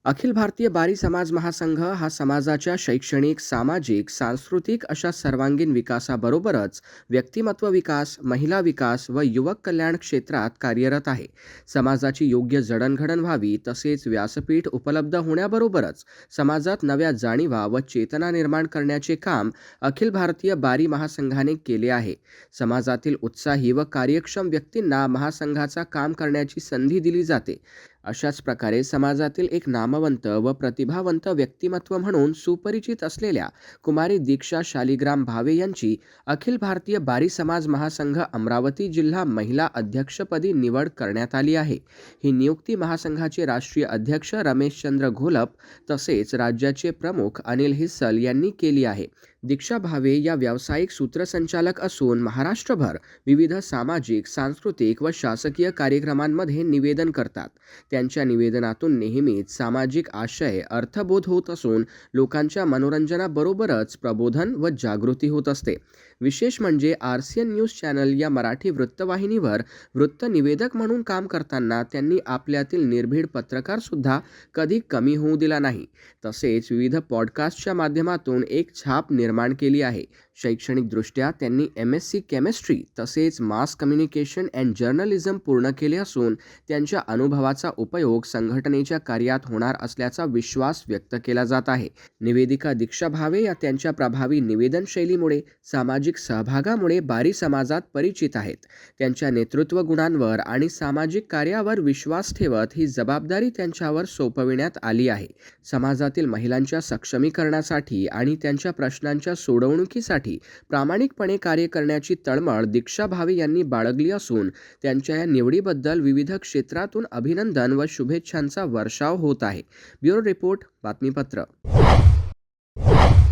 अखिल भारतीय बारी समाज महासंघ हा समाजाच्या शैक्षणिक, सामाजिक, सांस्कृतिक अशा सर्वांगीण विकासाबरोबरच व्यक्तिमत्व विकास, महिला विकास व युवक कल्याण क्षेत्रात कार्यरत आहे. समाजाची योग्य जडणघडण व्हावी तसेच व्यासपीठ उपलब्ध होण्याबरोबरच समाजात नव्या जाणीवा व चेतना निर्माण करण्याचे काम अखिल भारतीय बारी महासंघाने केले आहे. समाजातील उत्साही व कार्यक्षम व्यक्तींना महासंघाचा काम करण्याची संधी दिली जाते. अशाच प्रकारे समाजातील एक नामवंत व प्रतिभावंत व्यक्तिमत्व म्हणून सुपरिचित असलेल्या कुमारी दीक्षा शालिग्राम भावे यांची अखिल भारतीय बारी समाज महासंघ अमरावती जिल्हा महिला अध्यक्षपदी निवड करण्यात आली आहे. ही नियुक्ती महासंघाचे राष्ट्रीय अध्यक्ष रमेशचंद्र घोलप तसेच राज्याचे प्रमुख अनिल हिस्सल यांनी केली आहे. दीक्षा भावे या व्यावसायिक सूत्रसंचालक असून महाराष्ट्रभर विविध सामाजिक, सांस्कृतिक व शासकीय कार्यक्रमांमध्ये निवेदन करतात. त्यांच्या निवेदनातून नेहमीच सामाजिक आशय, अर्थबोध होत असून लोकांच्या मनोरंजनाबरोबरच प्रबोधन व जागृती होत असते. विशेष म्हणजे RCN न्यूज चॅनल या मराठी वृत्तवाहिनीवर वृत्तनिवेदक म्हणून काम करताना त्यांनी आपल्यातील निर्भीड पत्रकारसुद्धा कधी कमी होऊ दिला नाही. तसेच विविध पॉडकास्टच्या माध्यमातून एक छाप निर्माण केली आहे. शैक्षणिकदृष्ट्या त्यांनी MSc केमिस्ट्री तसेच मास कम्युनिकेशन अँड जर्नलिझम पूर्ण केले असून त्यांच्या अनुभवाचा उपयोग संघटनेच्या कार्यात होणार असल्याचा विश्वास व्यक्त केला जात आहे. निवेदिका दीक्षा भावे या त्यांच्या प्रभावी निवेदन शैलीमुळे, सामाजिक सहभागामुळे बारी समाजात परिचित आहेत. त्यांच्या नेतृत्व गुणांवर आणि सामाजिक कार्यावर विश्वास ठेवत ही जबाबदारी त्यांच्यावर सोपविण्यात आली आहे. समाजातील महिलांच्या सक्षमीकरणासाठी आणि त्यांच्या प्रश्नांच्या सोडवणुकीसाठी प्रामाणिकपणे कार्य करण्याची तळमळ दीक्षा भावे यांनी बाळगली असून त्यांच्या या निवडीबद्दल विविध क्षेत्रातून अभिनंदन व शुभेच्छांचा वर्षाव होत आहे. ब्युरो रिपोर्ट, बातमीपत्र.